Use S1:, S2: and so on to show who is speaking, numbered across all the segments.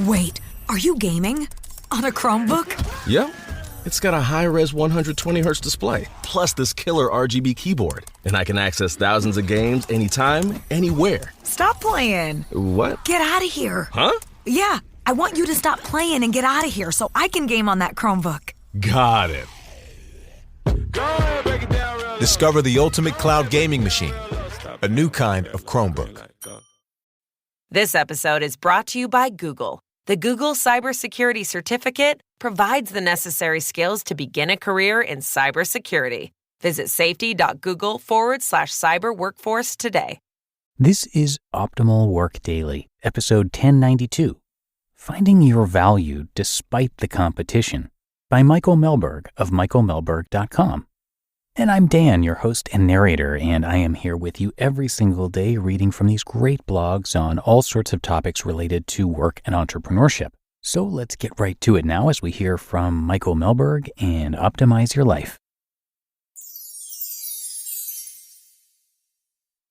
S1: Wait, are you gaming? On a Chromebook?
S2: Yep. It's got a high-res 120Hz display, plus this killer RGB keyboard. And I can access thousands of games anytime, anywhere.
S1: Stop playing.
S2: What?
S1: Get out of here.
S2: Huh?
S1: Yeah, I want you to stop playing and get out of here so I can game on that Chromebook.
S2: Got it.
S3: Discover the ultimate cloud gaming machine, a new kind of Chromebook.
S4: This episode is brought to you by Google. The Google Cybersecurity Certificate provides the necessary skills to begin a career in cybersecurity. Visit safety.google/cyber workforce today.
S5: This is Optimal Work Daily, episode 1092, Finding Your Value Despite the Competition, by Michael Mehlberg of michaelmehlberg.com. And I'm Dan, your host and narrator, and I am here with you every single day reading from these great blogs on all sorts of topics related to work and entrepreneurship. So let's get right to it now as we hear from Michael Mehlberg and Optimize Your Life.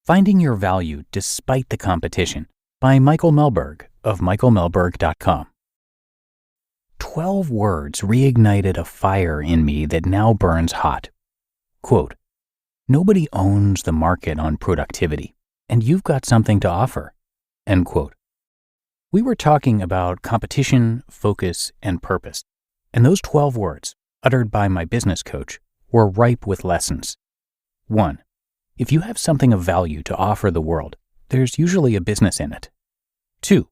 S5: Finding Your Value Despite the Competition, by Michael Mehlberg of michaelmehlberg.com. 12 words reignited a fire in me that now burns hot. Quote, "Nobody owns the market on productivity, and you've got something to offer." End quote. We were talking about competition, focus, and purpose, and those 12 words, uttered by my business coach, were ripe with lessons. 1. If you have something of value to offer the world, there's usually a business in it. 2.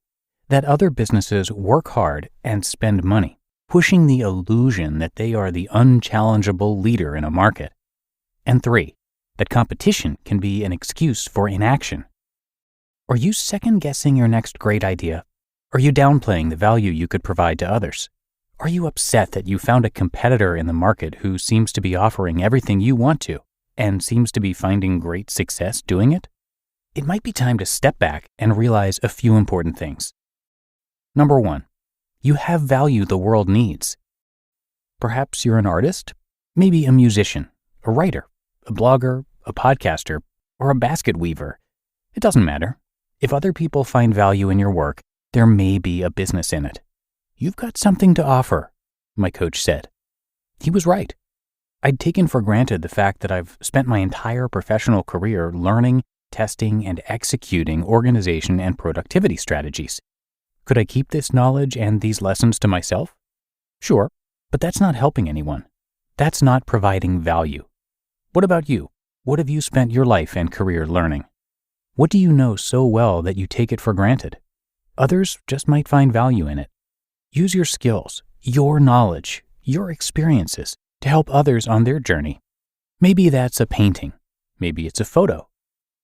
S5: That other businesses work hard and spend money, pushing the illusion that they are the unchallengeable leader in a market. And 3, that competition can be an excuse for inaction. Are you second-guessing your next great idea? Are you downplaying the value you could provide to others? Are you upset that you found a competitor in the market who seems to be offering everything you want to and seems to be finding great success doing it? It might be time to step back and realize a few important things. Number 1, you have value the world needs. Perhaps you're an artist, maybe a musician, a writer, a blogger, a podcaster, or a basket weaver. It doesn't matter. If other people find value in your work, there may be a business in it. You've got something to offer, my coach said. He was right. I'd taken for granted the fact that I've spent my entire professional career learning, testing, and executing organization and productivity strategies. Could I keep this knowledge and these lessons to myself? Sure, but that's not helping anyone. That's not providing value. What about you? What have you spent your life and career learning? What do you know so well that you take it for granted? Others just might find value in it. Use your skills, your knowledge, your experiences to help others on their journey. Maybe that's a painting. Maybe it's a photo.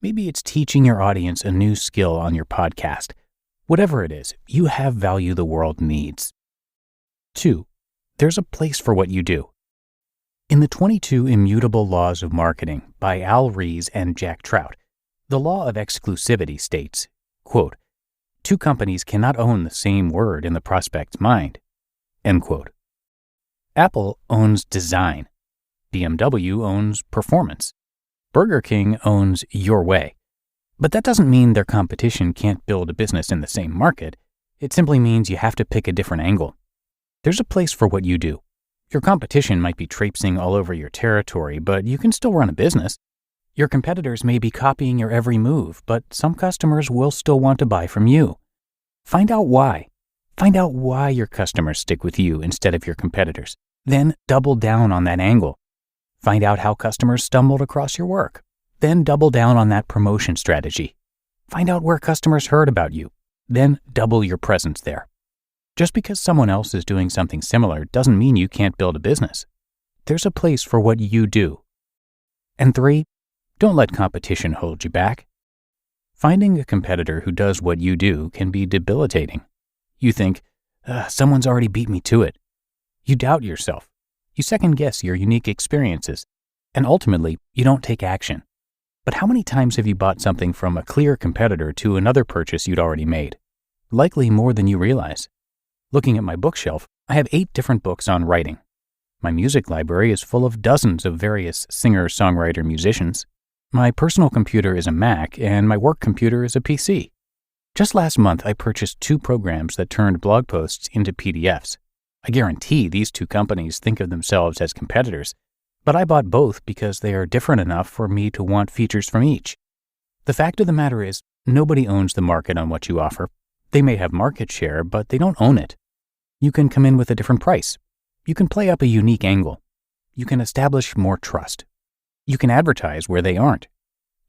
S5: Maybe it's teaching your audience a new skill on your podcast. Whatever it is, you have value the world needs. 2, there's a place for what you do. In the 22 Immutable Laws of Marketing by Al Ries and Jack Trout, the law of exclusivity states, quote, "Two companies cannot own the same word in the prospect's mind." End quote. Apple owns design. BMW owns performance. Burger King owns your way. But that doesn't mean their competition can't build a business in the same market. It simply means you have to pick a different angle. There's a place for what you do. Your competition might be traipsing all over your territory, but you can still run a business. Your competitors may be copying your every move, but some customers will still want to buy from you. Find out why. Find out why your customers stick with you instead of your competitors. Then double down on that angle. Find out how customers stumbled across your work. Then double down on that promotion strategy. Find out where customers heard about you. Then double your presence there. Just because someone else is doing something similar doesn't mean you can't build a business. There's a place for what you do. And 3, don't let competition hold you back. Finding a competitor who does what you do can be debilitating. You think, someone's already beat me to it. You doubt yourself. You second-guess your unique experiences. And ultimately, you don't take action. But how many times have you bought something from a clear competitor to another purchase you'd already made? Likely more than you realize. Looking at my bookshelf, I have 8 different books on writing. My music library is full of dozens of various singer, songwriter, musicians. My personal computer is a Mac, and my work computer is a PC. Just last month, I purchased 2 programs that turned blog posts into PDFs. I guarantee these 2 companies think of themselves as competitors, but I bought both because they are different enough for me to want features from each. The fact of the matter is, nobody owns the market on what you offer. They may have market share, but they don't own it. You can come in with a different price. You can play up a unique angle. You can establish more trust. You can advertise where they aren't.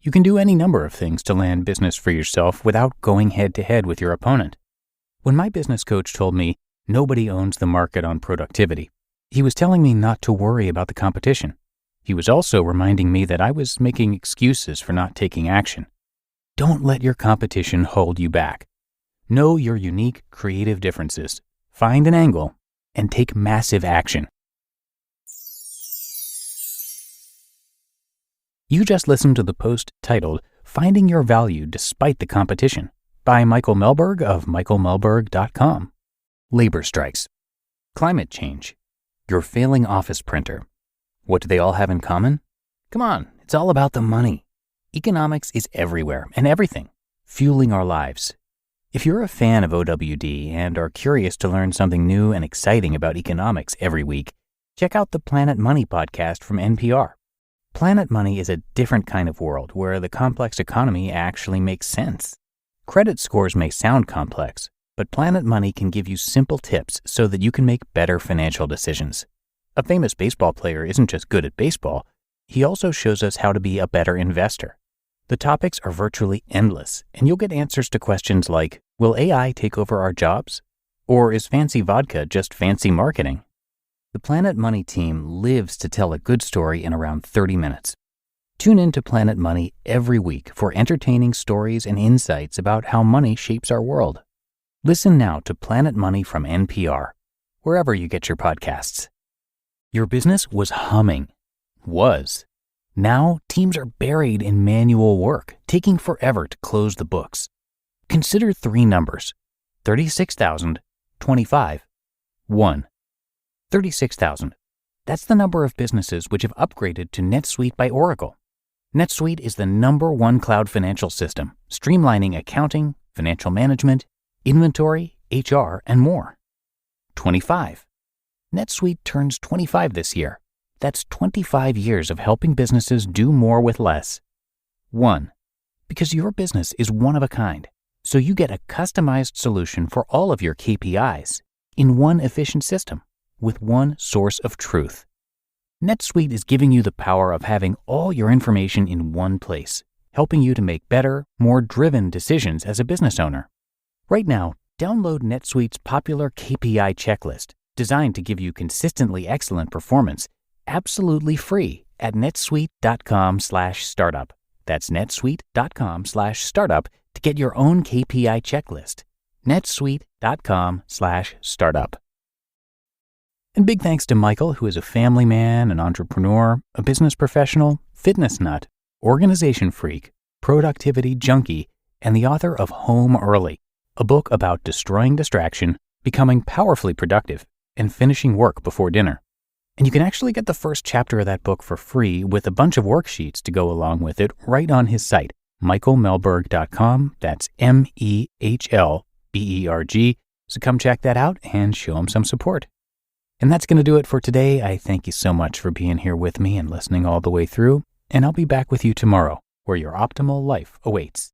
S5: You can do any number of things to land business for yourself without going head-to-head with your opponent. When my business coach told me nobody owns the market on productivity, he was telling me not to worry about the competition. He was also reminding me that I was making excuses for not taking action. Don't let your competition hold you back. Know your unique, creative differences. Find an angle and take massive action. You just listened to the post titled Finding Your Value Despite the Competition by Michael Mehlberg of michaelmehlberg.com. Labor strikes. Climate change. Your failing office printer. What do they all have in common? Come on, it's all about the money. Economics is everywhere and everything, fueling our lives. If you're a fan of OWD and are curious to learn something new and exciting about economics every week, check out the Planet Money podcast from NPR. Planet Money is a different kind of world where the complex economy actually makes sense. Credit scores may sound complex, but Planet Money can give you simple tips so that you can make better financial decisions. A famous baseball player isn't just good at baseball, he also shows us how to be a better investor. The topics are virtually endless, and you'll get answers to questions like, will AI take over our jobs? Or is fancy vodka just fancy marketing? The Planet Money team lives to tell a good story in around 30 minutes. Tune in to Planet Money every week for entertaining stories and insights about how money shapes our world. Listen now to Planet Money from NPR, wherever you get your podcasts. Your business was humming. Was. Now, teams are buried in manual work, taking forever to close the books. Consider 3 numbers: 36,000, 25, 1. 36,000. That's the number of businesses which have upgraded to NetSuite by Oracle. NetSuite is the #1 cloud financial system, streamlining accounting, financial management, inventory, HR, and more. 25. NetSuite turns 25 this year. That's 25 years of helping businesses do more with less. 1. Because your business is one of a kind, so you get a customized solution for all of your KPIs in one efficient system with one source of truth. NetSuite is giving you the power of having all your information in one place, helping you to make better, more driven decisions as a business owner. Right now, download NetSuite's popular KPI checklist, designed to give you consistently excellent performance, absolutely free at netsuite.com/startup. That's netsuite.com/startup to get your own KPI checklist. netsuite.com/startup. And big thanks to Michael, who is a family man, an entrepreneur, a business professional, fitness nut, organization freak, productivity junkie, and the author of Home Early, a book about destroying distraction, becoming powerfully productive, and finishing work before dinner. And you can actually get the first chapter of that book for free with a bunch of worksheets to go along with it right on his site, michaelmehlberg.com. That's MEHLBERG. So come check that out and show him some support. And that's going to do it for today. I thank you so much for being here with me and listening all the way through. And I'll be back with you tomorrow, where your optimal life awaits.